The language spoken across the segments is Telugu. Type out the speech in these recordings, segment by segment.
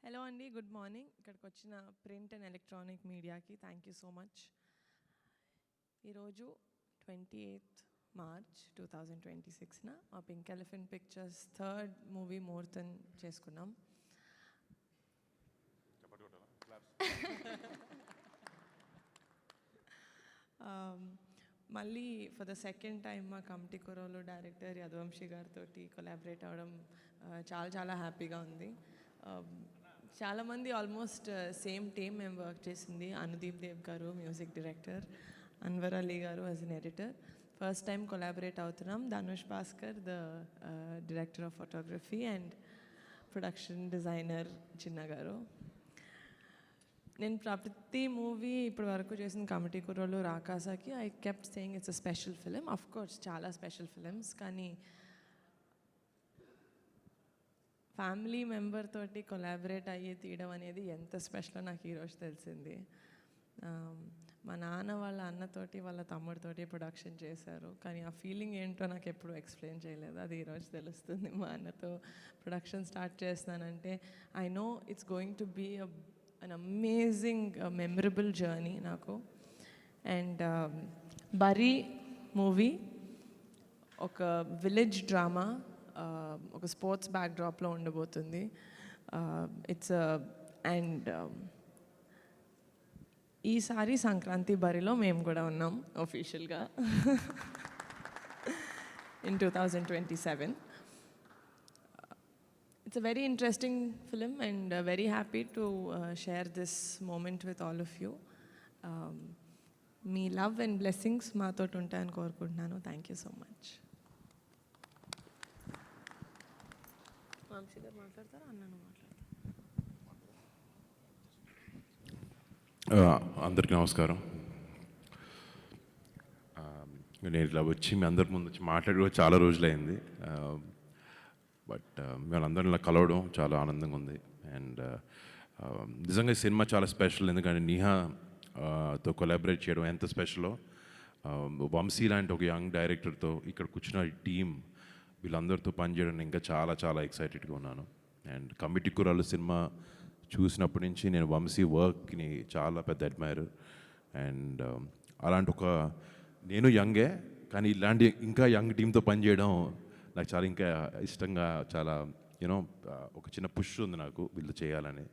హలో అండి, గుడ్ మార్నింగ్. ఇక్కడికి వచ్చిన ప్రింట్ అండ్ ఎలక్ట్రానిక్ మీడియాకి థ్యాంక్ యూ సో మచ్. ఈరోజు 28th March 2026న మా pink elephant pictures third movie ముహూర్తం చేసుకున్నాం. మళ్ళీ ఫర్ ద సెకండ్ టైం మా కమిటీ కుర్రోలు డైరెక్టర్ యదువంశీ గారితో కొలాబరేట్ అవ్వడం చాలా చాలా హ్యాపీగా ఉంది. చాలామంది ఆల్మోస్ట్ సేమ్ టీమ్ మేము వర్క్ చేసింది. Anudeep Dev garu music director, Anwar Ali garu as an editor. First time collaborate అవుతున్నాం. Dhanush Bhaskar the director of photography and production designer Chinna garu. నేను ప్రతి మూవీ ఇప్పటి వరకు చేసిన కమిటీ కుర్రోలు రాకాసాకి I kept saying it's a special film. Of course చాలా స్పెషల్ ఫిలిమ్స్, కానీ ఫ్యామిలీ మెంబర్ తోటి కొలాబరేట్ అయ్యి తీయడం అనేది ఎంత స్పెషలో నాకు ఈరోజు తెలిసింది. మా నాన్న వాళ్ళ అన్నతోటి వాళ్ళ తమ్ముడితోటి ప్రొడక్షన్ చేశారు, కానీ ఆ ఫీలింగ్ ఏంటో నాకు ఎప్పుడు ఎక్స్ప్లెయిన్ చేయలేదు. అది ఈరోజు తెలుస్తుంది. మా అన్నతో ప్రొడక్షన్ స్టార్ట్ చేస్తున్నానంటే I know it's going to be an amazing memorable journey నాకు. అండ్ బరీ మూవీ ఒక విలేజ్ డ్రామా, ఒక స్పోర్ట్స్ బ్యాక్డ్రాప్లో ఉండబోతుంది. ఇట్స్ అండ్ ఈసారి సంక్రాంతి బరిలో మేము కూడా ఉన్నాం అఫీషియల్గా in 2027. It's a very interesting film and very happy to share this moment with all of you. మీ లవ్ అండ్ బ్లెస్సింగ్స్ మాతో ఉంటాయని కోరుకుంటున్నాను. Thank you so much. Vamsi garu మాట్లాడతారా, అన్నను మాట్లాడతారా? అందరికీ నమస్కారం. నేను ఇట్లా వచ్చి మీ అందరి ముందు వచ్చి మాట్లాడి చాలా రోజులైంది. బట్ మేమందరం ఇలా కలవడం చాలా ఆనందంగా ఉంది. అండ్ నిజంగా ఈ సినిమా చాలా స్పెషల్, ఎందుకంటే నీహాతో కొలాబరేట్ చేయడం ఎంత స్పెషలో. వంశీ లాంటి ఒక యంగ్ డైరెక్టర్తో ఇక్కడ కూర్చున్న టీం వీళ్ళందరితో పనిచేయడం ఇంకా చాలా చాలా ఎక్సైటెడ్గా ఉన్నాను. అండ్ కమిటీ కుర్రాళ్ళు సినిమా చూసినప్పటి నుంచి నేను వంశీ వర్క్ని చాలా పెద్ద అడ్మైరర్. అండ్ అలాంటి ఒక నేను యంగే, కానీ ఇలాంటి ఇంకా యంగ్ టీంతో పనిచేయడం నాకు చాలా ఇంకా ఇష్టంగా, చాలా యూనో ఒక చిన్న పుష్ ఉంది నాకు వీళ్ళు చేయాలని.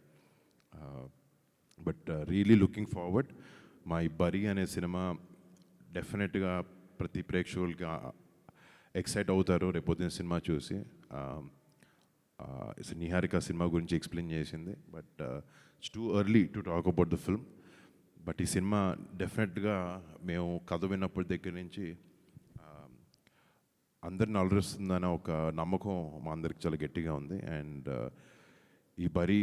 But really looking forward. మా ఈ బరీ అనే సినిమా డెఫినెట్గా ప్రతి ప్రేక్షకులకి ఎక్సైట్ అవుతారు రేపొద్దున సినిమా చూసి. నిహారిక సినిమా గురించి ఎక్స్ప్లెయిన్ చేసింది, but it's too early to talk about the film. But ఈ సినిమా డెఫినెట్గా మేము కథ విన్నప్పటి దగ్గర నుంచి అందరిని అలరిస్తుందనే ఒక నమ్మకం మా అందరికి చాలా గట్టిగా ఉంది. అండ్ ఈ బరీ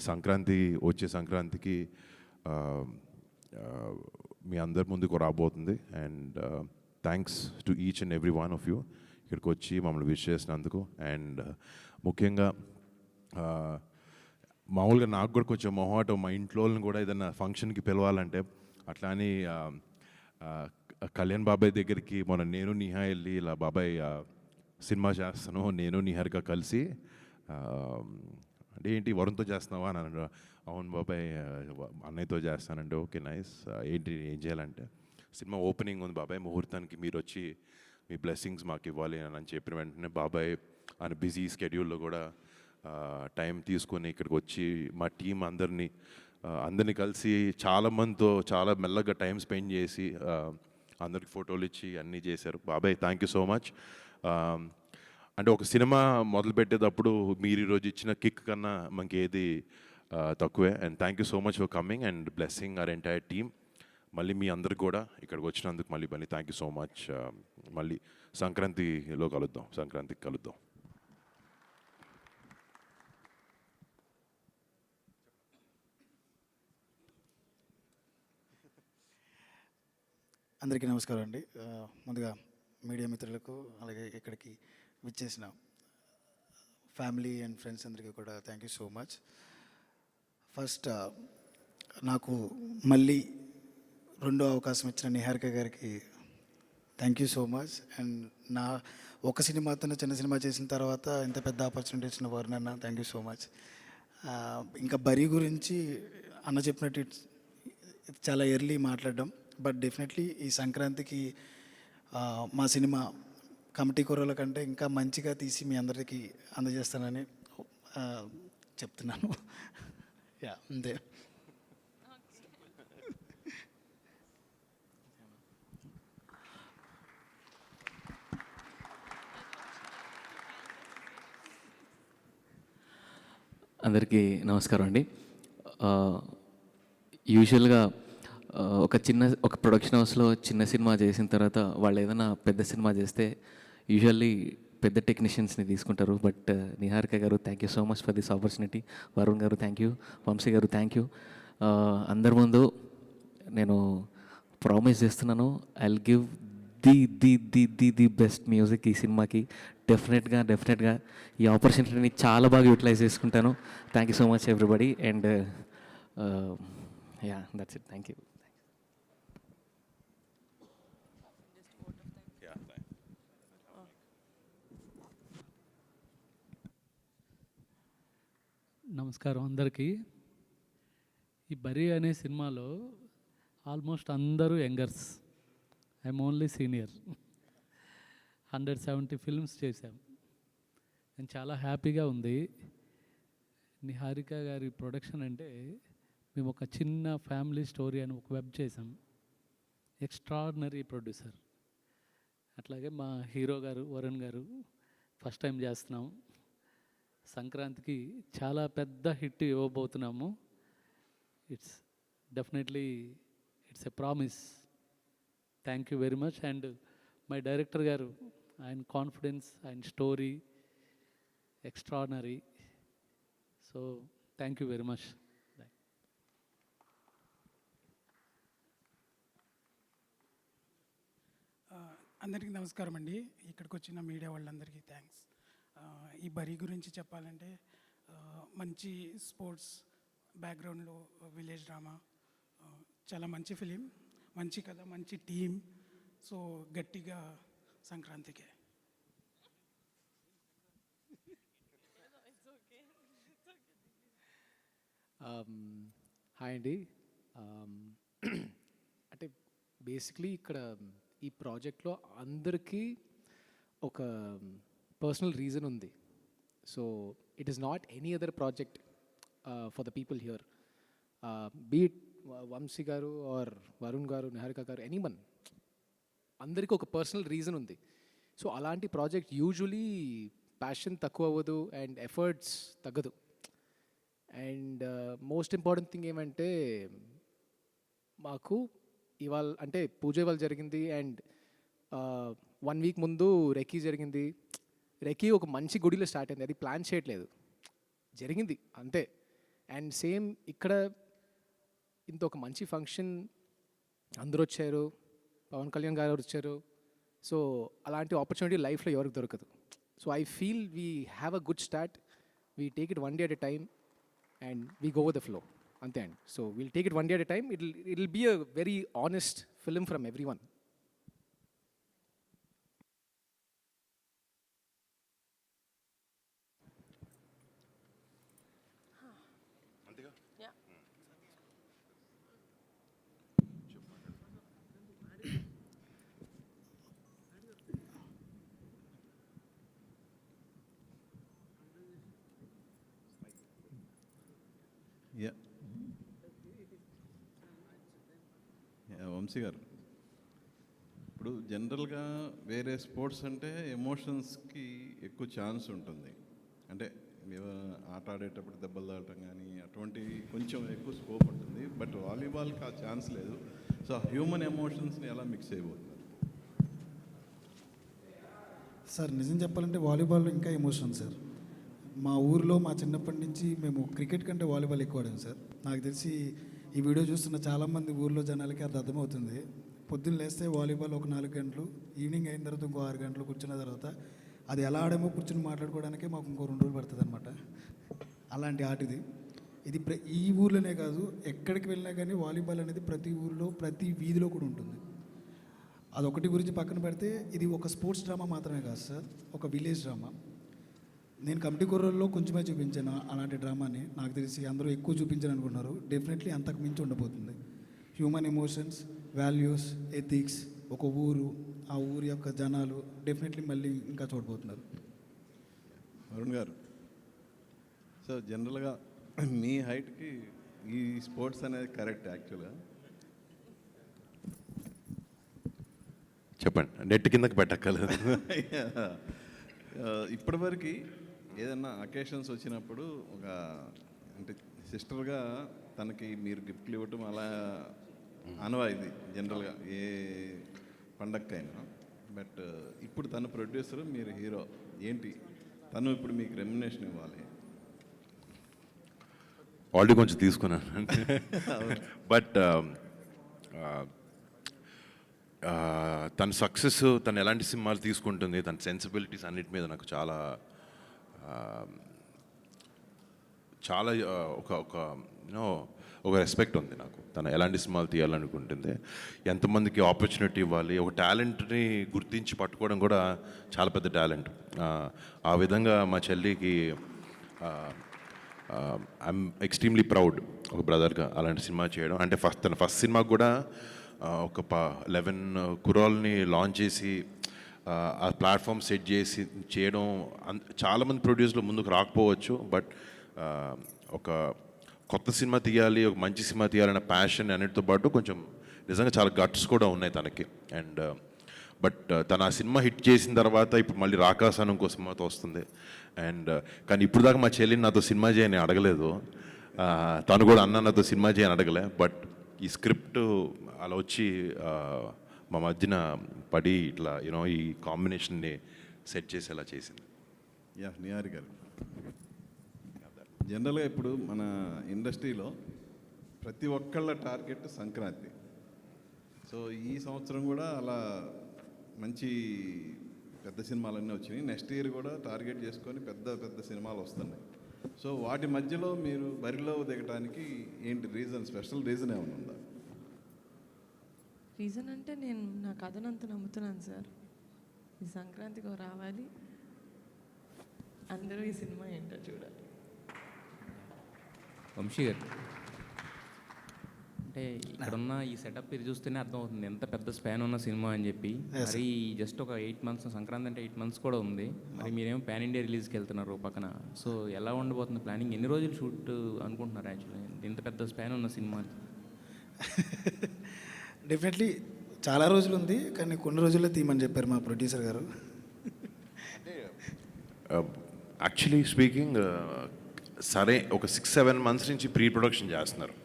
సంక్రాంతి వచ్చే సంక్రాంతికి మీ అందరి ముందుకు రాబోతుంది. And thanks to each and every one of you ఇక్కడికి వచ్చి మమ్మల్ని విష్ చేసినందుకు. అండ్ ముఖ్యంగా మామూలుగా నాకు కూడా కొంచెం మొహమాటం, మా ఇంట్లో కూడా ఏదైనా ఫంక్షన్కి పిలవాలంటే. అట్లా అని కళ్యాణ్ బాబాయ్ దగ్గరికి మొన్న నేను నిహా వెళ్ళి ఇలా బాబాయ్ సినిమా చేస్తాను నేను నిహారిక కలిసి, అంటే ఏంటి వరుణ్తో చేస్తున్నావా అని అన్నాడు. అవును బాబాయ్ అన్నయ్యతో చేస్తానంటే ఓకే నైస్, ఏంటి ఏం చేయాలంటే సినిమా ఓపెనింగ్ ఉంది బాబాయ్, ముహూర్తానికి మీరు వచ్చి మీ బ్లెస్సింగ్స్ మాకు ఇవ్వాలి అని చెప్పిన వెంటనే బాబాయ్ ఆయన బిజీ స్కెడ్యూల్లో కూడా టైం తీసుకొని ఇక్కడికి వచ్చి మా టీం అందరినీ కలిసి చాలామందితో చాలా మెల్లగా టైం స్పెండ్ చేసి అందరికి ఫోటోలు ఇచ్చి అన్నీ చేశారు. బాబాయ్ థ్యాంక్ యూ సో మచ్. అంటే ఒక సినిమా మొదలు పెట్టేటప్పుడు మీరు ఈరోజు ఇచ్చిన కిక్ కన్నా మనకి ఏది తక్కువే. And thank you so much for coming and blessing our entire team. మళ్ళీ మీ అందరికి కూడా ఇక్కడికి వచ్చినందుకు మళ్ళీ థ్యాంక్ యూ సో మచ్. మళ్ళీ సంక్రాంతికి కలుద్దాం. అందరికీ నమస్కారం అండి. ముందుగా మీడియా మిత్రులకు, అలాగే ఇక్కడికి విచ్చేసిన ఫ్యామిలీ అండ్ ఫ్రెండ్స్ అందరికీ కూడా thank you so much. First నాకు మళ్ళీ రెండో అవకాశం ఇచ్చిన నిహారిక గారికి thank you so much. And నా ఒక సినిమాతోనే చిన్న సినిమా చేసిన తర్వాత ఇంత పెద్ద ఆపర్చునిటీ ఇచ్చిన వరుణ్ అన్న, థ్యాంక్ యూ సో మచ్. ఇంకా బరీ గురించి అన్న చెప్పినట్టు చాలా ఎర్లీ మాట్లాడడం, బట్ డెఫినెట్లీ ఈ సంక్రాంతికి మా సినిమా కమిటీ కూరల కంటే ఇంకా మంచిగా తీసి మీ అందరికీ అందజేస్తానని చెప్తున్నాను. యా, అంతే. అందరికీ నమస్కారం అండి. యూజువల్గా ఒక ప్రొడక్షన్ హౌస్లో చిన్న సినిమా చేసిన తర్వాత వాళ్ళు ఏదైనా పెద్ద సినిమా చేస్తే యూజువల్లీ పెద్ద టెక్నీషియన్స్ని తీసుకుంటారు. But Niharika garu, thank you so much for this opportunity. Varun గారు థ్యాంక్ యూ, వంశీ గారు థ్యాంక్ యూ. అందరి ముందు నేను ప్రామిస్ చేస్తున్నాను, I will give the best music ఈ సినిమాకి. డెఫినెట్గా ఈ ఆపర్చునిటీని చాలా బాగా యూటిలైజ్ చేసుకుంటాను. Thank you so much everybody. And yeah, that's it. Thank you. నమస్కారం అందరికీ. ఈ బరీ అనే సినిమాలో ఆల్మోస్ట్ అందరూ youngers, I'm only senior. 170 films చేశాం. నేను చాలా హ్యాపీగా ఉంది. నిహారిక గారి ప్రొడక్షన్ అంటే మేము ఒక చిన్న ఫ్యామిలీ స్టోరీ అని ఒక వెబ్ చేసాం. Extraordinary producer. అట్లాగే మా హీరో గారు వరుణ్ గారు ఫస్ట్ టైం చేస్తున్నాం. సంక్రాంతికి చాలా పెద్ద హిట్ ఇవ్వబోతున్నాము. It's definitely it's a promise. Thank you very much. And my director గారు, ఆయన కాన్ఫిడెన్స్, ఆయన story extraordinary. So thank you very much. అందరికీ నమస్కారం అండి. ఇక్కడికి వచ్చిన మీడియా వాళ్ళందరికీ థ్యాంక్స్. ఈ బరీ గురించి చెప్పాలంటే మంచి స్పోర్ట్స్ బ్యాక్గ్రౌండ్లో విలేజ్ డ్రామా, చాలా మంచి ఫిలిం, మంచి కథ, మంచి టీం. సో గట్టిగా సంక్రాంతికే. హాయ్ అండి. అంటే బేసిక్లీ ఇక్కడ ఈ ప్రాజెక్ట్లో అందరికీ ఒక పర్సనల్ రీజన్ ఉంది. So it is not any other project for the people here, be it Vamsi garu or Varun garu, Niharika garu, anyone, అందరికీ ఒక పర్సనల్ రీజన్ ఉంది. సో అలాంటి ప్రాజెక్ట్ యూజువలీ ప్యాషన్ తక్కువ అవ్వదు అండ్ ఎఫర్ట్స్ తగ్గదు. అండ్ మోస్ట్ ఇంపార్టెంట్ థింగ్ ఏమంటే, మాకు ఇవాళ అంటే పూజ ఇవాళ జరిగింది అండ్ 1 వీక్ ముందు రెక్కీ జరిగింది. రెక్కీ ఒక మంచి గుడిలో స్టార్ట్ అయింది, అది ప్లాన్ చేయట్లేదు, జరిగింది అంతే. అండ్ సేమ్ ఇక్కడ ఇంత ఒక మంచి ఫంక్షన్, అందరూ వచ్చారు, పవన్ కళ్యాణ్ గారు వచ్చారు. సో అలాంటి ఆపర్చునిటీ లైఫ్లో ఎవరికి దొరకదు. So I feel we have a good start. We take it 1 day at a time and we go with the flow, అంతే అండి. So will take it 1 day at a time. It will be a very honest film from every one. Vamsi garu, ఇప్పుడు జనరల్గా వేరే స్పోర్ట్స్ అంటే ఎమోషన్స్కి ఎక్కువ ఛాన్స్ ఉంటుంది. అంటే ఆట ఆడేటప్పుడు దెబ్బలు తాగటం కానీ అటువంటి కొంచెం ఎక్కువ స్కోప్ ఉంటుంది. బట్ వాలీబాల్కి ఆ ఛాన్స్ లేదు. సో హ్యూమన్ ఎమోషన్స్ని ఎలా మిక్స్ అయిపోతున్నారు? సార్ నిజం చెప్పాలంటే వాలీబాల్లో ఇంకా ఎమోషన్ సార్. మా ఊరిలో మా చిన్నప్పటి నుంచి మేము క్రికెట్ కంటే వాలీబాల్ ఎక్కువ ఆడాం సార్. నాకు తెలిసి ఈ వీడియో చూస్తున్న చాలామంది ఊర్లో జనాలకి అది అర్థమవుతుంది. పొద్దున్న లేస్తే వాలీబాల్ ఒక 4 గంటలు, ఈవినింగ్ అయిన తర్వాత ఇంకో 6 గంటలు కూర్చున్న తర్వాత అది ఎలా ఆడామో కూర్చొని మాట్లాడుకోవడానికే మాకు ఇంకో 2 రోజులు పడుతుంది అనమాట. అలాంటి ఆట ఇది. ఇది ఈ ఊర్లోనే కాదు, ఎక్కడికి వెళ్ళినా కానీ వాలీబాల్ అనేది ప్రతి ఊరిలో ప్రతి వీధిలో కూడా ఉంటుంది. అదొకటి గురించి పక్కన పెడితే ఇది ఒక స్పోర్ట్స్ డ్రామా మాత్రమే కాదు సార్, ఒక విలేజ్ డ్రామా. నేను కమిటీ కుర్రల్లో కొంచెమే చూపించాను అలాంటి డ్రామాని. నాకు తెలిసి అందరూ ఎక్కువ చూపించాను అనుకుంటున్నారు. డెఫినెట్లీ అంతకు మించి ఉండబోతుంది. హ్యూమన్ ఎమోషన్స్, వాల్యూస్, ఎథిక్స్, ఒక ఊరు, ఆ ఊరి యొక్క జనాలు డెఫినెట్లీ మళ్ళీ ఇంకా చూడబోతున్నారు. వరుణ్ గారు, సో జనరల్గా మీ హైట్కి ఈ స్పోర్ట్స్ అనేది కరెక్ట్ యాక్చువల్గా. చెప్పండి, నెట్ కిందకి పెట్టక్కర్లేదు. ఇప్పటివరకు ఏదన్నా అకేషన్స్ వచ్చినప్పుడు ఒక అంటే సిస్టర్గా తనకి మీరు గిఫ్ట్లు ఇవ్వటం అలా ఆనవాయితీ జనరల్గా ఏ పండక్కైనా. బట్ ఇప్పుడు తను ప్రొడ్యూసర్, మీరు హీరో, ఏంటి తను ఇప్పుడు మీకు రెమ్యునేషన్ ఇవ్వాలి? ఆల్రెడీ కొంచెం తీసుకున్నాను. బట్ తన సక్సెస్, తను ఎలాంటి సినిమాలు తీసుకుంటుంది, తన సెన్సిబిలిటీస్ అన్నిటి మీద నాకు చాలా చాలా ఒక రెస్పెక్ట్ ఉంది నాకు. తను ఎలాంటి సినిమాలు తీయాలనుకుంటుంది, ఎంతమందికి ఆపర్చునిటీ ఇవ్వాలి, ఒక టాలెంట్ని గుర్తించి పట్టుకోవడం కూడా చాలా పెద్ద టాలెంట్. ఆ విధంగా మా చెల్లికి ఐఎమ్ ఎక్స్ట్రీమ్లీ ప్రౌడ్ ఒక బ్రదర్గా అలాంటి సినిమా చేయడం. అంటే తన ఫస్ట్ సినిమాకి కూడా ఒక 11 కుర్రాల్ని లాంచ్ చేసి ఆ ప్లాట్ఫామ్ సెట్ చేసి చేయడం. చాలామంది ప్రొడ్యూసర్లు ముందుకు రాకపోవచ్చు, బట్ ఒక కొత్త సినిమా తీయాలి, ఒక మంచి సినిమా తీయాలన్న ప్యాషన్ అన్నిటితో పాటు కొంచెం నిజంగా చాలా గట్స్ కూడా ఉన్నాయి తనకి. అండ్ బట్ తను ఆ సినిమా హిట్ చేసిన తర్వాత ఇప్పుడు మళ్ళీ రాకాసాను ఇంకో సినిమాతో వస్తుంది. అండ్ కానీ ఇప్పుడు దాకా మా చెల్లిని నాతో సినిమా చేయని అడగలేదు, తను కూడా అన్న నాతో సినిమా చేయని అడగలే. బట్ ఈ స్క్రిప్ట్ అలా వచ్చి మా మధ్యన పడి ఇట్లా ఈ కాంబినేషన్ని సెట్ చేసేలా చేసింది. యా, నిహారి గారు, జనరల్గా ఇప్పుడు మన ఇండస్ట్రీలో ప్రతి ఒక్కళ్ళ టార్గెట్ సంక్రాంతి. సో ఈ సంవత్సరం కూడా అలా మంచి పెద్ద సినిమాలన్నీ వచ్చినాయి. నెక్స్ట్ ఇయర్ కూడా టార్గెట్ చేసుకొని పెద్ద పెద్ద సినిమాలు వస్తున్నాయి. సో వాటి మధ్యలో మీరు బరిలో దిగడానికి ఏంటి రీజన్, స్పెషల్ రీజన్ ఏమైనా ఉందా? రీజన్ అంటే నేను నా కథనంత నమ్ముతున్నాను సార్. ఈ సంక్రాంతికి రావాలి, అందరూ ఈ సినిమా ఏంటో చూడాలి. వంశీ గారు, అంటే ఇక్కడున్న ఈ సెటప్ ఇది చూస్తేనే అర్థమవుతుంది ఎంత పెద్ద స్పాన్ ఉన్న సినిమా అని చెప్పి. మరి జస్ట్ ఒక 8 months, సంక్రాంతి అంటే 8 months కూడా ఉంది. మరి మీరేమో పాన్ ఇండియా రిలీజ్కి వెళ్తున్నారు పక్కన. సో ఎలా ఉండబోతుంది ప్లానింగ్? ఎన్ని రోజులు షూట్ అనుకుంటున్నారు యాక్చువల్లీ ఇంత పెద్ద స్పాన్ ఉన్న సినిమా? డెఫినెట్లీ చాలా రోజులు ఉంది, కానీ కొన్ని రోజుల్లో తీయమని చెప్పారు మా ప్రొడ్యూసర్ గారు. యాక్చువల్లీ స్పీకింగ్, సరే ఒక 6-7 months నుంచి ప్రీ ప్రొడక్షన్ చేస్తున్నారు.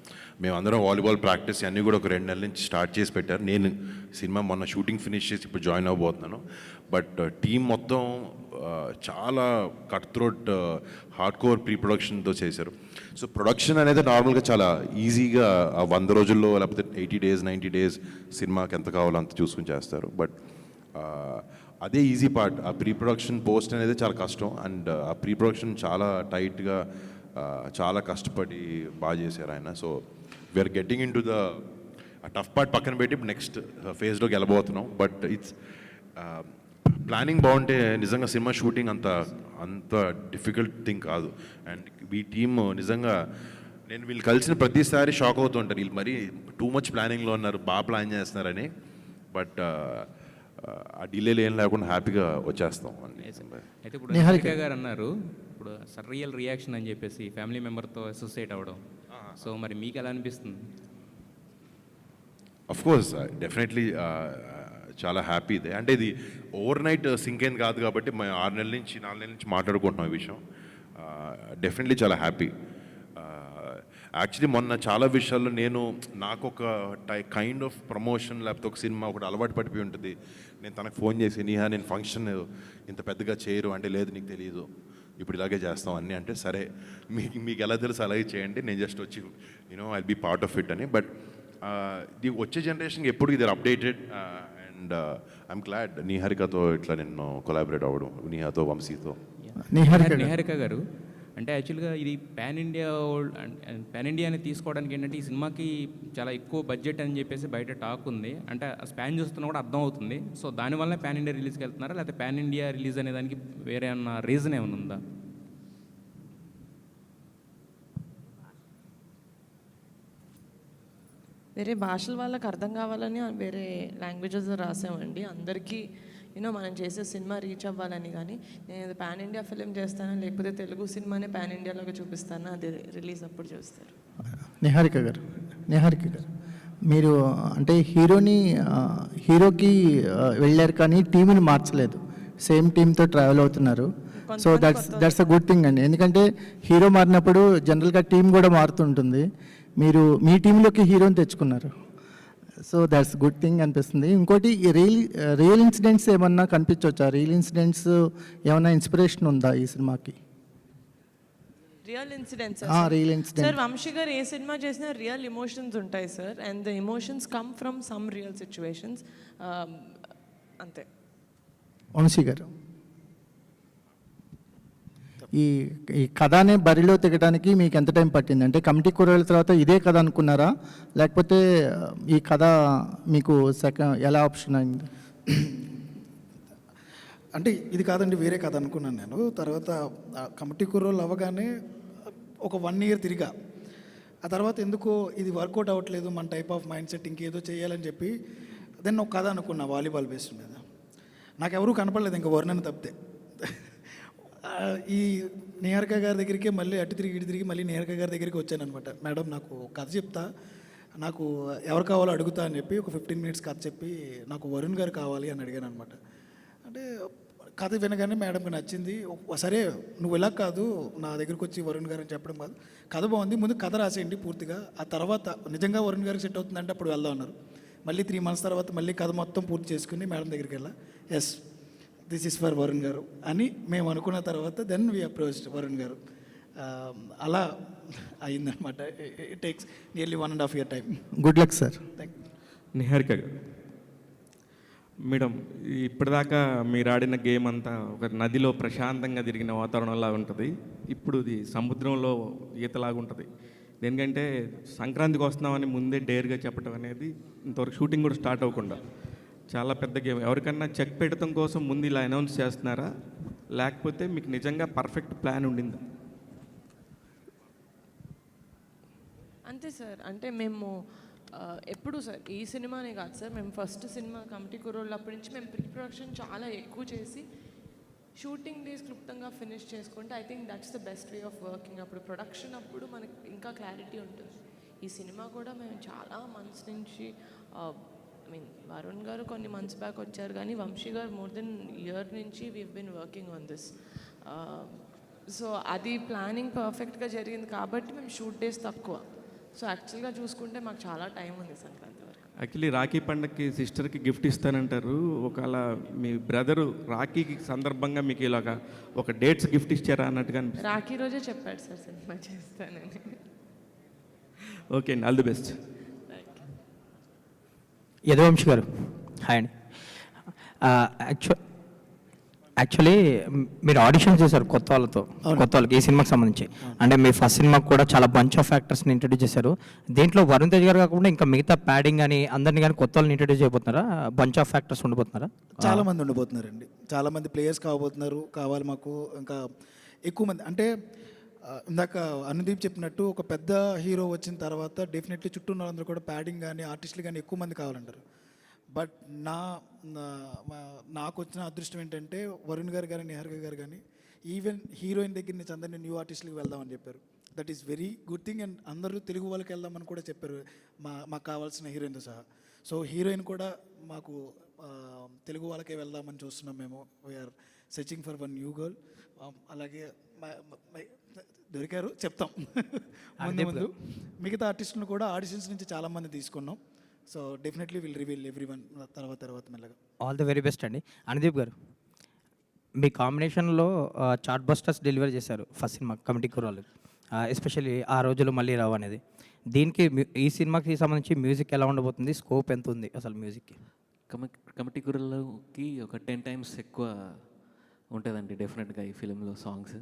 మేమందరం వాలీబాల్ ప్రాక్టీస్ అన్నీ కూడా ఒక 2 నెలల నుంచి స్టార్ట్ చేసి పెట్టారు. నేను సినిమా మొన్న షూటింగ్ ఫినిష్ చేసి ఇప్పుడు జాయిన్ అవ్వబోతున్నాను. బట్ టీం మొత్తం చాలా cut throat hard core pre ప్రొడక్షన్తో చేశారు. సో ప్రొడక్షన్ అనేది నార్మల్గా చాలా ఈజీగా 100 రోజుల్లో లేకపోతే 80 days 90 days సినిమాకి ఎంత కావాలో అంత చూసుకుని చేస్తారు. బట్ అదే ఈజీ పార్ట్. ఆ ప్రీ ప్రొడక్షన్ పోస్ట్ అనేది చాలా కష్టం. అండ్ ఆ ప్రీ ప్రొడక్షన్ చాలా టైట్గా చాలా కష్టపడి బాగా చేశారు ఆయన. So we're getting into the tough part పక్కన పెట్టి ఇప్పుడు నెక్స్ట్ ఫేజ్లోకి వెళ్ళబోతున్నాం. బట్ ఇట్స్ ప్లానింగ్ బాగుంటే నిజంగా సినిమా షూటింగ్ అంత డిఫికల్ట్ థింగ్ కాదు. అండ్ ఈ టీమ్ నిజంగా నేను వీళ్ళు కలిసిన ప్రతిసారి షాక్ అవుతూ ఉంటారు, వీళ్ళు మరీ టూ మచ్ ప్లానింగ్లో ఉన్నారు, బాగా ప్లాన్ చేస్తున్నారని. బట్ ఆ డిలేలు ఏం లేకుండా హ్యాపీగా వచ్చేస్తాం. అయితే ఇప్పుడు నిహారిక గారు అన్నారు ఇప్పుడు రియల్ రియాక్షన్ అని చెప్పేసి ఫ్యామిలీ మెంబర్తో అసోసియేట్ అవ్వడం. సో మరి మీకు ఎలా అనిపిస్తుంది? అఫ్ కోర్స్ డెఫినెట్లీ చాలా హ్యాపీ ఇదే. అంటే ఇది ఓవర్ నైట్ సింక్ అయింది కాదు కాబట్టి మేము 6 నెలల నుంచి 4 నెలల నుంచి మాట్లాడుకుంటున్నాం ఈ విషయం. డెఫినెట్లీ చాలా హ్యాపీ. యాక్చువల్లీ మొన్న చాలా విషయాల్లో నాకు ఒక కైండ్ ఆఫ్ ప్రమోషన్ లేకపోతే ఒక సినిమా ఒకటి అలవాటు పడిపోయి ఉంటుంది. నేను తనకు ఫోన్ చేసి, నీహా నేను ఫంక్షన్ ఇంత పెద్దగా చేయరు అంటే, లేదు నీకు తెలియదు ఇప్పుడు ఇలాగే చేస్తాం అన్నీ అంటే, సరే మీకు ఎలా తెలుసు అలాగే చేయండి, నేను జస్ట్ వచ్చి I be part of it అని. బట్ ఇది వచ్చే జనరేషన్కి ఎప్పుడు ఇది అప్డేటెడ్. అండ్ ఐఎమ్ గ్లాడ్ నిహారికతో ఇట్లా నేను కొలాబరేట్ అవ్వడం, నీహాతో, వంశీతో. నిహారిక గారు, అంటే యాక్చువల్గా ఇది పాన్ ఇండియాని తీసుకోవడానికి ఏంటంటే ఈ సినిమాకి చాలా ఎక్కువ బడ్జెట్ అని చెప్పేసి బయట టాక్ ఉంది. అంటే ఆ స్పాన్ చూస్తున్నా కూడా అర్థం అవుతుంది. సో దానివల్ల పాన్ ఇండియా రిలీజ్కి వెళ్తున్నారా, లేకపోతే పాన్ ఇండియా రిలీజ్ అనే దానికి వేరే ఏమన్నా రీజన్ ఏమైనా ఉందా? వేరే భాషల వాళ్ళకి అర్థం కావాలని వేరే లాంగ్వేజెస్ రాసామండి. అందరికీ మనం చేసే సినిమా రీచ్ అవ్వాలని. కానీ నేను పాన్ ఇండియా ఫిలిం చేస్తాను, లేకపోతే తెలుగు సినిమానే పాన్ ఇండియాలోకి చూపిస్తాను, అది రిలీజ్ అప్పుడు చూస్తారు. నిహారిక గారు మీరు అంటే హీరోకి వెళ్ళారు కానీ టీంని మార్చలేదు, సేమ్ టీంతో ట్రావెల్ అవుతున్నారు. So that's a good thing అండి. ఎందుకంటే హీరో మారినప్పుడు జనరల్గా టీం కూడా మారుతుంటుంది. మీరు మీ టీంలోకి హీరోని తెచ్చుకున్నారు. సో దట్స్ గుడ్ థింగ్ అనిపిస్తుంది. ఇంకోటి రియల్ ఇన్సిడెంట్స్ ఏమన్నా కనిపించవచ్చా? రియల్ ఇన్సిడెంట్స్ ఏమన్నా ఇన్స్పిరేషన్ ఉందా ఈ సినిమాకి? Real incidents real incident sir, Vamsi garu ఏ సినిమా చేసినా రియల్ ఎమోషన్స్ ఉంటాయి sir. And the emotions come from some real situations, అంతే. వంశీ గారు, ఈ కథనే బరిలో తెగడానికి మీకు ఎంత టైం పట్టింది? అంటే కమిటీ కూరల తర్వాత ఇదే కథ అనుకున్నారా, లేకపోతే ఈ కథ మీకు ఎలా ఆప్షన్ అయింది? అంటే ఇది కాదండి, వేరే కథ అనుకున్నాను నేను. తర్వాత కమిటీ కూరలు అవ్వగానే ఒక 1 year తిరిగా. ఆ తర్వాత ఎందుకో ఇది వర్కౌట్ అవ్వట్లేదు, మన టైప్ ఆఫ్ మైండ్ సెట్ ఇంకేదో చేయాలని చెప్పి దెన్ ఒక కథ అనుకున్నా వాలీబాల్ బేస్డ్ మీద. నాకు ఎవరూ కనపడలేదు ఇంకా వరుణని తప్పితే. ఈ నిహారిక గారి దగ్గరికి మళ్ళీ అటు తిరిగి మళ్ళీ నిహారిక గారి దగ్గరికి వచ్చాను అనమాట. మేడం నాకు కథ చెప్తా, నాకు ఎవరు కావాలో అడుగుతా అని చెప్పి ఒక 15 minutes కథ చెప్పి నాకు వరుణ్ గారు కావాలి అని అడిగాను అనమాట. అంటే కథ వినగానే మేడంకి నచ్చింది. సరే నువ్వు ఇలా కాదు, నా దగ్గరికి వచ్చి వరుణ్ గారు అని చెప్పడం కాదు, కథ బాగుంది, ముందు కథ రాసేయండి పూర్తిగా, ఆ తర్వాత నిజంగా వరుణ్ గారికి సెట్ అవుతుందంటే అప్పుడు వెళ్దాం అన్నారు. మళ్ళీ 3 months తర్వాత మళ్ళీ కథ మొత్తం పూర్తి చేసుకుని మేడం దగ్గరికి వెళ్ళా. Yes, this is for Varun garu అని మేము అనుకున్న తర్వాత దెన్ వీ అప్రోచ్డ్ వరుణ్ గారు. అలా అయిందనమాట. It takes nearly 1.5 year time. Good luck sir. Thank you. Niharika గారు, మేడం, ఇప్పటిదాకా మీరు ఆడిన గేమ్ అంతా ఒక నదిలో ప్రశాంతంగా తిరిగిన వాతావరణంలా ఉంటుంది. ఇప్పుడు ఇది సముద్రంలో ఈతలాగా ఉంటుంది. దేనికంటే సంక్రాంతికి వస్తున్నామని ముందే డేర్గా చెప్పడం అనేది ఇంతవరకు షూటింగ్ కూడా స్టార్ట్ అవ్వకుండా చాలా పెద్ద గేమ్. ఎవరికన్నా చెక్ పెట్టడం కోసం ముందు ఇలా అనౌన్స్ చేస్తున్నారా, లేకపోతే మీకు నిజంగా పర్ఫెక్ట్ ప్లాన్ ఉండిందా? అంతే సార్. అంటే మేము ఎప్పుడు సార్ ఈ సినిమానే కాదు సార్, మేము ఫస్ట్ సినిమా కమిటీ కుర్రోళ్ళు అప్పటి నుంచి మేము ప్రీ ప్రొడక్షన్ చాలా ఎక్కువ చేసి షూటింగ్ డేస్ క్లుప్తంగా ఫినిష్ చేసుకుంటే I think that's the best way of working. అప్పుడు ప్రొడక్షన్ అప్పుడు మనకి ఇంకా క్లారిటీ ఉంటుంది. ఈ సినిమా కూడా మేము చాలా మంత్స్ నుంచి వరుణ్ గారు కొన్ని మంత్స్ బ్యాక్ వచ్చారు, కానీ Vamsi garu more than year నుంచి we've been working on this. So అది ప్లానింగ్ పర్ఫెక్ట్గా జరిగింది కాబట్టి మేము షూట్ డేస్ తక్కువ. సో యాక్చువల్గా చూసుకుంటే మాకు చాలా టైం ఉంది సంక్రాంతి వరకు. యాక్చువల్లీ రాఖీ పండగకి సిస్టర్కి గిఫ్ట్ ఇస్తానంటారు. ఒకవేళ మీ బ్రదరు రాఖీకి సందర్భంగా మీకు ఇలాగా ఒక డేట్స్ గిఫ్ట్ ఇచ్చారా అన్నట్టుగా అనిపిస్తుంది. రాఖీ రోజే చెప్పాడు సార్ సినిమా చేస్తానని. ఓకే అండి, ఆల్ ది బెస్ట్. యదువంశి గారు, హాయ్ అండి. యాక్చువల్లీ మీరు ఆడిషన్స్ చేశారు కొత్త వాళ్ళకి ఈ సినిమాకి సంబంధించి. అంటే మీ ఫస్ట్ సినిమాకి కూడా చాలా బంచ్ ఆఫ్ యాక్టర్స్ని ఇంట్రడ్యూస్ చేశారు. దీంట్లో వరుణ్ తేజ్ గారు కాకుండా ఇంకా మిగతా ప్యాడింగ్ అని అందరినీ కానీ కొత్త వాళ్ళని ఇంట్రడ్యూస్ చేయబోతున్నారా? బంచ్ ఆఫ్ యాక్టర్స్ ఉండిపోతున్నారా? చాలా మంది ఉండబోతున్నారండి, చాలా మంది ప్లేయర్స్ కావాలి మాకు. ఇంకా ఎక్కువ మంది అంటే ఇందాక అనుదీప్ చెప్పినట్టు ఒక పెద్ద హీరో వచ్చిన తర్వాత డెఫినెట్లీ చుట్టూ ఉన్న వాళ్ళందరూ కూడా ప్యాడింగ్ కానీ ఆర్టిస్టులు కానీ ఎక్కువ మంది కావాలంటారు. బట్ నాకు వచ్చిన అదృష్టం ఏంటంటే వరుణ్ గారు కానీ నిహారిక గారు కానీ ఈవెన్ హీరోయిన్ దగ్గర నుంచి అందరినీ న్యూ ఆర్టిస్టులకు వెళ్దామని చెప్పారు. That is very good thing. And అందరూ తెలుగు వాళ్ళకి వెళ్దామని కూడా చెప్పారు, మాకు కావాల్సిన హీరోయిన్తో సహా. సో హీరోయిన్ కూడా మాకు తెలుగు వాళ్ళకే వెళ్దామని చూస్తున్నాం మేము. We're searching for one new girl. అలాగే దొరికారు చెప్తాం ముందు. మిగతా ఆర్టిస్టులను కూడా ఆడిషన్స్ నుంచి చాలామంది తీసుకున్నాం. So definitely will reveal everyone తర్వాత మెల్లగా. ఆల్ ది వెరీ బెస్ట్ అండి. అనుదీప్ గారు, మీ కాంబినేషన్లో చార్ట్ బస్టర్స్ డెలివరీ చేశారు ఫస్ట్ సినిమా కమిటీ కుర్రాళ్ళు, ఎస్పెషల్లీ ఆ రోజులు మళ్ళీ రావు అనేది. దీనికి ఈ సినిమాకి సంబంధించి మ్యూజిక్ ఎలా ఉండబోతుంది, స్కోప్ ఎంత ఉంది అసలు మ్యూజిక్కి? కమిటీ కుర్రలోకి ఒక 10 times ఎక్కువ ఉంటుందండి డెఫినెట్గా ఈ ఫిలింలో సాంగ్స్.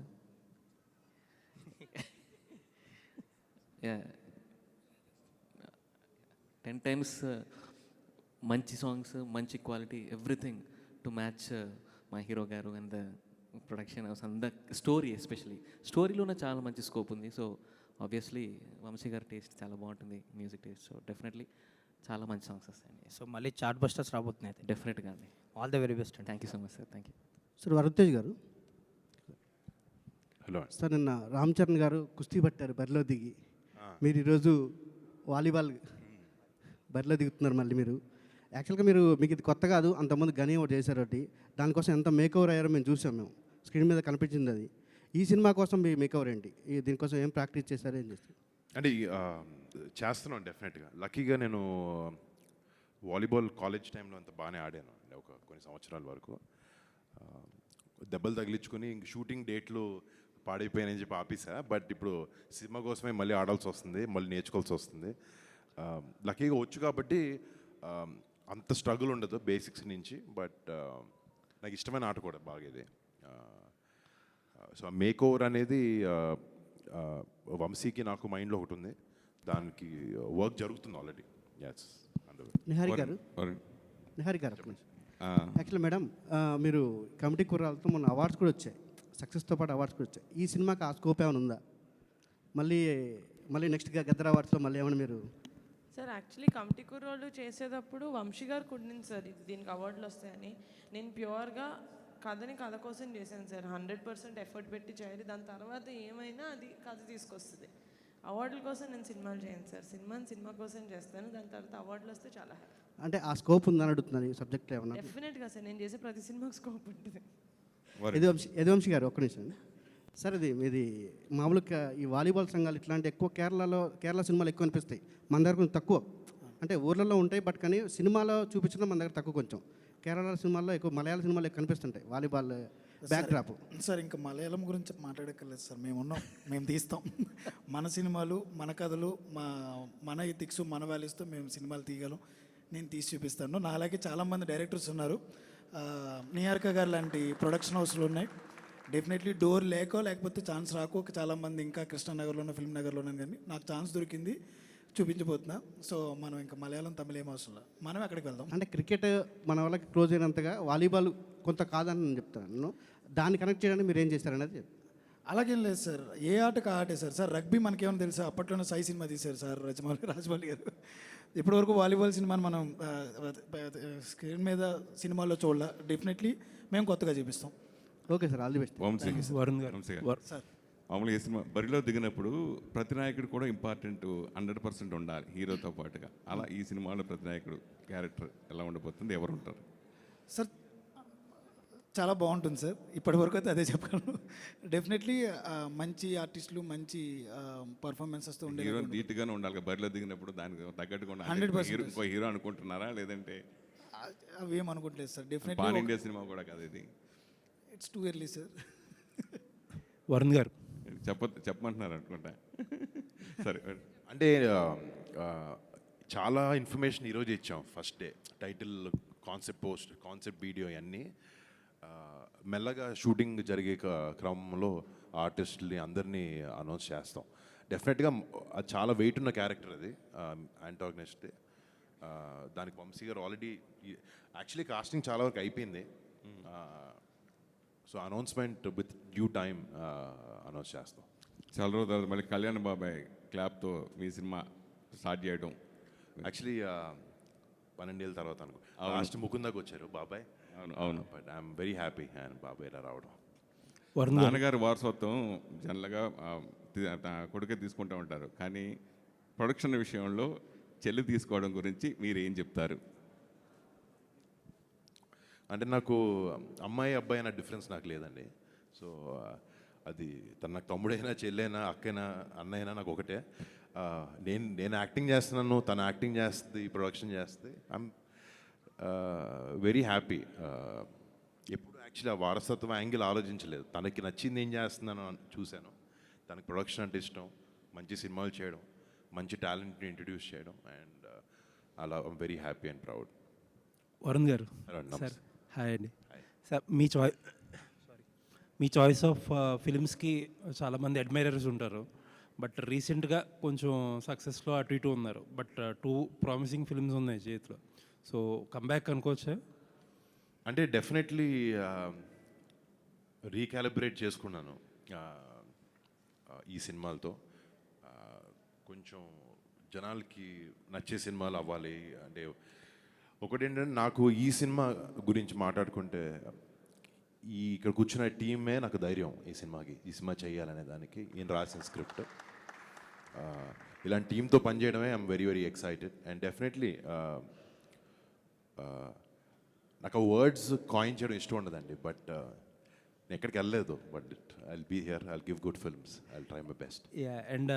10 times మంచి సాంగ్స్, మంచి క్వాలిటీ, ఎవ్రీథింగ్ టు మ్యాచ్ మా హీరో గారు and the production house and the story. Especially స్టోరీలోనే చాలా మంచి స్కోప్ ఉంది. సో ఆబ్వియస్లీ వంశీ గారి టేస్ట్ చాలా బాగుంటుంది, మ్యూజిక్ టేస్ట్. సో డెఫినెట్లీ చాలా మంచి సాంగ్స్ వస్తాయండి. సో మళ్ళీ చార్ట్ బస్టర్స్ రాబోతున్నాయి అయితే. డెఫినెట్గా అండి. ఆల్ ద వెరీ బెస్ట్ అండి. Thank you so much sir. Thank you sir. Varun గారు, హలో సార్, నిన్న రామ్ చరణ్ గారు కుస్తీ పట్టారు బరిలో దిగి. మీరు ఈరోజు వాలీబాల్ బరిలో దిగుతున్నారు మళ్ళీ. మీరు యాక్చువల్గా మీకు ఇది కొత్త కాదు, అంతకుముందు గని ఒకటి చేశారు. ఒకటి దానికోసం ఎంత మేకవర్ అయ్యారో మేము చూసాం. మేము స్క్రీన్ మీద కనిపించింది అది. ఈ సినిమా కోసం మీ మేకవర్ ఏంటి? దీనికోసం ఏం ప్రాక్టీస్ చేశారు, ఏం చేస్తారు? అంటే చేస్తున్నాను డెఫినెట్గా. లక్కీగా నేను వాలీబాల్ కాలేజ్ టైంలో అంత బాగానే ఆడాను అండి, ఒక కొన్ని సంవత్సరాల వరకు. దెబ్బలు తగిలించుకొని ఇంక షూటింగ్ డేట్లు పాడైపోయానని చెప్పి ఆపేసా. బట్ ఇప్పుడు సినిమా కోసమే మళ్ళీ ఆడాల్సి వస్తుంది, మళ్ళీ నేర్చుకోవాల్సి వస్తుంది. లక్కీగా వచ్చు కాబట్టి అంత స్ట్రగుల్ ఉండదు బేసిక్స్ నుంచి. బట్ నాకు ఇష్టమైన ఆట కూడా బాగా ఇది. సో ఆ మేక్ ఓవర్ అనేది వంశీకి నాకు మైండ్లో ఒకటి ఉంది, దానికి వర్క్ జరుగుతుంది ఆల్రెడీ. ఎస్. నిహారి గారు, యాక్చువల్లీ మేడం, మీరు కమిటీ కుర్రాలతో మొన్న అవార్డ్స్ కూడా వచ్చాయి, సక్సెస్తో పాటు అవార్డ్స్ కూడా వచ్చాయి. ఈ సినిమాకి ఆ స్కోప్ ఏమైనా ఉందా? మళ్ళీ నెక్స్ట్ గద్దర్ అవార్డ్స్లో మళ్ళీ ఏమైనా మీరు? సార్ యాక్చువల్లీ కమిటీ కుర్రోళ్ళు చేసేటప్పుడు వంశీ గారు కుట్టింది సార్ దీనికి అవార్డులు వస్తాయని. నేను ప్యూర్గా కథ కోసం చేశాను సార్. 100% ఎఫర్ట్ పెట్టి చేయాలి. దాని తర్వాత ఏమైనా అది కథ తీసుకొస్తుంది. అవార్డుల కోసం నేను సినిమాలు చేయను సార్. సినిమా కోసం చేస్తాను. దాని తర్వాత అవార్డులు వస్తే చాలా హ్యాపీ. అంటే ఆ స్కోప్ ఉందని అడుగుతున్నాను. ఈ సబ్జెక్ట్ ఏమన్నా? డెఫినెట్గా సార్, నేను చేసే ప్రతి సినిమాకి స్కోప్ ఉంటుంది. యదువంశీ గారు, ఒక్క నిమిషం సార్. ఇది మామూలుగా ఈ వాలీబాల్ సంఘాలు ఇట్లాంటి ఎక్కువ కేరళ సినిమాలు ఎక్కువ అనిపిస్తాయి. మన దగ్గర కొంచెం తక్కువ. అంటే ఊర్లలో ఉంటాయి, బట్ కానీ సినిమాలో చూపించడం మన దగ్గర తక్కువ కొంచెం. కేరళ సినిమాల్లో ఎక్కువ, మలయాళ సినిమాల్లో ఎక్కువ కనిపిస్తుంటాయి వాలీబాల్ బ్యాక్ డ్రాప్. సార్ ఇంకా మలయాళం గురించి మాట్లాడక్కర్లేదు సార్. మేము తీస్తాం. మన సినిమాలు, మన కథలు, మన ఎథిక్స్, మన వాల్యూస్తో మేము సినిమాలు తీయగలం. నేను తీసి చూపిస్తాను. నా అలాగే చాలామంది డైరెక్టర్స్ ఉన్నారు. నిహారిక గారు లాంటి ప్రొడక్షన్ హౌస్లు ఉన్నాయి. డెఫినెట్లీ డోర్ లేకపోతే ఛాన్స్ రాకో చాలామంది ఇంకా కృష్ణానగర్లోనో, ఫిల్మ్ నగర్లోనో, కానీ నాకు ఛాన్స్ దొరికింది, చూపించబోతున్నా. సో మనం ఇంకా మలయాళం, తమిళ ఏం అవసరం లేదు, మనం అక్కడికి వెళ్దాం. అంటే క్రికెట్ మన వాళ్ళకి క్లోజ్ అయినంతగా వాలీబాల్ కొంత కాదని నేను చెప్తాను. దాన్ని కనెక్ట్ చేయడానికి మీరు ఏం చేశారనేది. అలాగేం లేదు సార్, ఏ ఆటకు ఆటే సార్. రగ్బీ మనకేమైనా తెలుసా? అప్పట్లోనే సై సినిమా తీశారు సార్ రాజమౌళి గారు. ఇప్పటివరకు వాలీబాల్ సినిమాని మనం స్క్రీన్ మీద సినిమాల్లో చూడాల. డెఫినెట్లీ మేము కొత్తగా చూపిస్తాం. Okay sir, all the best. Varun గారు, సార్ మామూలుగా ఈ సినిమా బరిలో దిగినప్పుడు ప్రతి నాయకుడు కూడా ఇంపార్టెంట్ 100% ఉండాలి హీరోతో పాటుగా. అలా ఈ సినిమాలో ప్రతి నాయకుడు క్యారెక్టర్ ఎలా ఉండబోతుంది, ఎవరు ఉంటారు సార్? చాలా బాగుంటుంది సార్. ఇప్పటి వరకు అయితే అదే చెప్పగలను. డెఫినెట్లీ మంచి ఆర్టిస్టులు, మంచి పర్ఫార్మెన్సెస్తో ఉండే హీరో నీట్గానే ఉండాలి. బరిలో దిగినప్పుడు దానికి తగ్గట్టుగా 100% ఇంకో హీరో అనుకుంటున్నారా, లేదంటే అవి ఏం అనుకుంటలేదు సార్. డెఫినెట్లీ పాన్ ఇండియా సినిమా కూడా కాదు ఇది. It's too early sir. Varun garu చెప్పమంటున్నారు అనుకుంటా. సరే. అంటే చాలా ఇన్ఫర్మేషన్ ఈరోజు ఇచ్చాం. First day title, concept post, concept video ఇవన్నీ మెల్లగా షూటింగ్ జరిగే క్రమంలో ఆర్టిస్టుల్ని అందరినీ అనౌన్స్ చేస్తాం. డెఫినెట్గా అది చాలా వెయిట్ ఉన్న క్యారెక్టర్ అది, యాంటాగనిస్ట్. దానికి వంశీ గారు ఆల్రెడీ యాక్చువల్లీ కాస్టింగ్ చాలా వరకు అయిపోయింది. So announcement with due time announce చేస్తాం. చాలా రోజుల తర్వాత మళ్ళీ కళ్యాణ్ బాబాయ్ క్లాప్తో మీ సినిమా స్టార్ట్ చేయడం. యాక్చువల్లీ 12 ఏళ్ళ తర్వాత అనుకో, లాస్ట్ ముకుందాకి వచ్చారు బాబాయ్. అవును. But I'm very happy and బాబాయ్ ఇలా రావడం. నాన్నగారు వారసత్వం జనరల్గా కొడుకే తీసుకుంటూ ఉంటారు, కానీ ప్రొడక్షన్ విషయంలో చెల్లి తీసుకోవడం గురించి మీరు ఏం చెప్తారు? అంటే నాకు అమ్మాయి అబ్బాయి అన్న డిఫరెన్స్ నాకు లేదండి. సో అది నాకు తమ్ముడైనా, చెల్లైనా, అక్కైనా, అన్నైనా నాకు ఒకటే. నేను యాక్టింగ్ చేస్తున్నాను, తను యాక్టింగ్ చేస్తుంది, ప్రొడక్షన్ చేస్తుంది. I'm very happy. ఎప్పుడు యాక్చువల్లీ ఆ వారసత్వం యాంగిల్ ఆలోచించలేదు. తనకి నచ్చింది ఏం చేస్తున్నాను చూశాను. తనకి ప్రొడక్షన్ అంటే ఇష్టం, మంచి సినిమాలు చేయడం, మంచి టాలెంట్ని ఇంట్రడ్యూస్ చేయడం, అండ్ అలా I'm very happy and proud. Varun గారు సార్, హాయ్ అండి సార్. మీ చాయిస్ ఆఫ్ ఫిలిమ్స్కి చాలామంది అడ్మైరర్స్ ఉంటారు. బట్ రీసెంట్గా కొంచెం సక్సెస్లో అటు ఇటు ఉన్నారు. బట్ 2 ప్రామిసింగ్ ఫిల్మ్స్ ఉన్నాయి చేతిలో. సో కంబ్యాక్ అనుకోవచ్చా? అంటే డెఫినెట్లీ రీకాలిబ్రేట్ చేసుకున్నాను ఈ సినిమాలతో. కొంచెం జనాలకి నచ్చే సినిమాలు అవ్వాలి. అంటే ఒకటేంటంటే నాకు ఈ సినిమా గురించి మాట్లాడుకుంటే ఇక్కడ కూర్చున్న టీమే నాకు ధైర్యం ఈ సినిమా చేయాలనే దానికి. ఈయన రాసిన స్క్రిప్ట్, ఇలాంటి టీంతో పనిచేయడమే I'm very very excited. And definitely నాకు వర్డ్స్ కాయిన్ చేయడం ఇష్టం ఉండదండి, బట్ నేను ఎక్కడికి వెళ్ళలేదు. But I be here, I give good films, I try my best. Yeah, and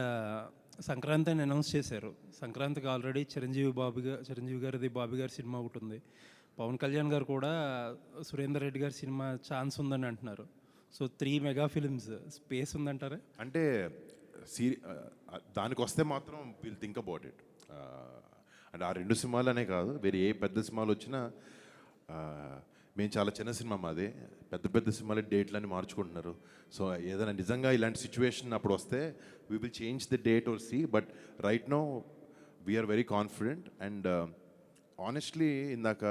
Sankranti అని అనౌన్స్ చేశారు. సంక్రాంతికి ఆల్రెడీ చిరంజీవి గారిది బాబీ గారి సినిమా ఒకటి ఉంది. పవన్ కళ్యాణ్ గారు కూడా సురేందర్ రెడ్డి గారి సినిమా ఛాన్స్ ఉందని అంటున్నారు. సో 3 మెగా ఫిల్మ్స్ స్పేస్ ఉందంటారా? అంటే దానికి వస్తే మాత్రం విల్ థింక్ అబౌట్ ఇట్. అంటే ఆ 2 సినిమాలు అనే కాదు, వేరే ఏ పెద్ద సినిమాలు వచ్చినా మేము చాలా చిన్న సినిమా మాది, పెద్ద సినిమాలు డేట్లన్నీ మార్చుకుంటున్నారు. సో ఏదైనా నిజంగా ఇలాంటి సిచ్యువేషన్ అప్పుడు వస్తే we will change the date or see. But right now we're very confident. And honestly ఇందాక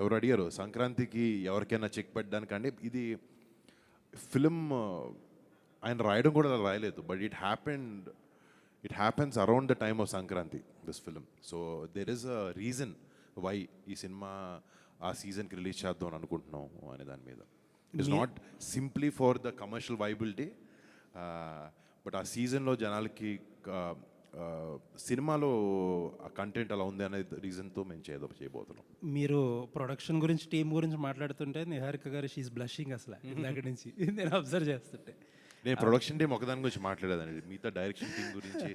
ఎవరు అడిగారు సంక్రాంతికి ఎవరికైనా చెక్ పెట్టడానికంటే, ఇది ఫిలిం ఆయన రాయడం కూడా అలా రాయలేదు, but it happens around the time of Sankranti, this film. So there is a reason why ఈ సినిమా ఆ సీజన్కి రిలీజ్ చేద్దాం అని అనుకుంటున్నాం అనే దాని మీద. It is not simply for the commercial viability, but ఆ సీజన్లో జనాలకి సినిమాలో ఆ కంటెంట్ అలా ఉంది అనే రీజన్తో మేము చేయబోతున్నాం. మీరు ప్రొడక్షన్ గురించి, టీం గురించి మాట్లాడుతుంటే నిహారిక గారు షీఈ్ బ్లషింగ్ అసలు ఇందాక నుంచి నేను అబ్జర్వ్ చేస్తుంటే. నేను ప్రొడక్షన్ టీం ఒకదాని గురించి మాట్లాడేదండి, మిగతా డైరెక్షన్ టీం గురించి,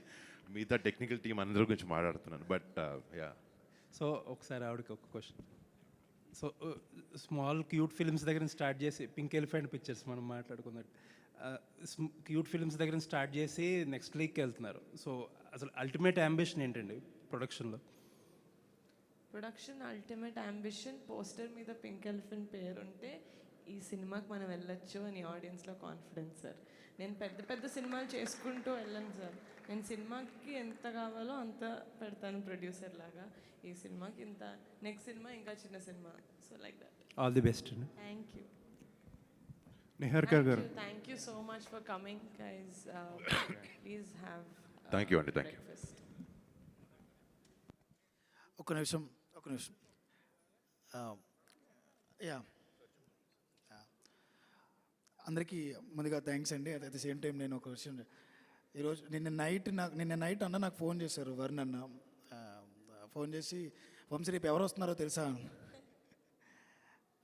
మిగతా టెక్నికల్ టీం అందరి గురించి మాట్లాడుతున్నాను. బట్ యా, సో ఒకసారి ఆవిడకి ఒక question. So small cute films దగ్గర స్టార్ట్ చేసి, పింక్ ఎలిఫెంట్ పిక్చర్స్ మనం మాట్లాడుకున్నట్టు క్యూట్ ఫిల్మ్స్ దగ్గర స్టార్ట్ చేసి నెక్స్ట్ లీగ్కి వెళ్తున్నారు. సో అసలు అల్టిమేట్ అంబిషన్ ఏంటండి ప్రొడక్షన్లో? ప్రొడక్షన్ అల్టిమేట్ అంబిషన్, పోస్టర్ మీద పింక్ ఎలిఫెంట్ పేరు ఉంటే ఈ సినిమాకి మనం వెళ్ళొచ్చు అని ఆడియన్స్లో కాన్ఫిడెన్స్ సార్. నేను పెద్ద సినిమాలు చేసుకుంటూ వెళ్ళను సార్. నేను సినిమాకి ఎంత కావాలో అంత పెడతాను ప్రొడ్యూసర్ లాగా. ఈ సినిమాకి ఇంత, నెక్స్ట్ సినిమా ఇంకా చిన్న సినిమా. So like that. All the best. Thank you. Niharika garu, thank you so much for coming guys. Please have. Thank you అండి, థ్యాంక్ యూ. ఒక నిమిషం. యా, అందరికీ ముందుగా థ్యాంక్స్ అండి. అట్ ద సేమ్ టైం నేను ఒక విషయం, ఈరోజు నిన్న నైట్ అన్న నాకు ఫోన్ చేశారు, వరుణ్ అన్న ఫోన్ చేసి, వంశీ రేపు ఎవరు వస్తున్నారో తెలుసా?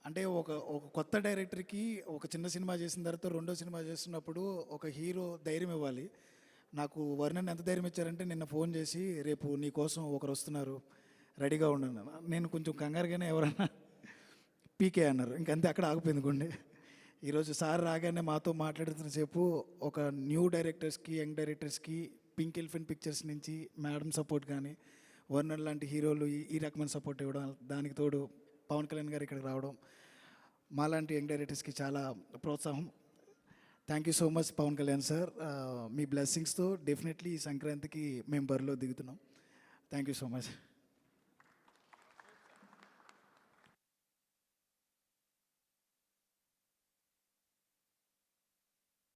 అంటే ఒక కొత్త డైరెక్టర్కి ఒక చిన్న సినిమా చేసిన తర్వాత రెండో సినిమా చేస్తున్నప్పుడు ఒక హీరో ధైర్యం ఇవ్వాలి. నాకు వరుణ్ ఎంత ధైర్యం ఇచ్చారంటే నిన్న ఫోన్ చేసి, రేపు నీ కోసం ఒకరు వస్తున్నారు, రెడీగా ఉన్నాను. నేను కొంచెం కంగారుగానే ఎవరన్నా పీకే అన్నారు, ఇంకంతే అక్కడ ఆగిపోయింది గుండె. ఈరోజు సార్ రాగానే మాతో మాట్లాడుతున్నసేపు ఒక న్యూ డైరెక్టర్స్కి, యంగ్ డైరెక్టర్స్కి పింక్ ఎలిఫెంట్ పిక్చర్స్ నుంచి మేడం సపోర్ట్ కానీ, వర్నర్ లాంటి హీరోలు ఈ రకమైన సపోర్ట్ ఇవ్వడం, దానికి తోడు పవన్ కళ్యాణ్ గారు ఇక్కడికి రావడం, మాలాంటి యంగ్ డైరెక్టర్స్కి చాలా ప్రోత్సాహం. Thank you so much Pawan Kalyan sir. మీ బ్లెస్సింగ్స్తో డెఫినెట్లీ ఈ సంక్రాంతికి మేము బరిలో దిగుతున్నాం. Thank you so much.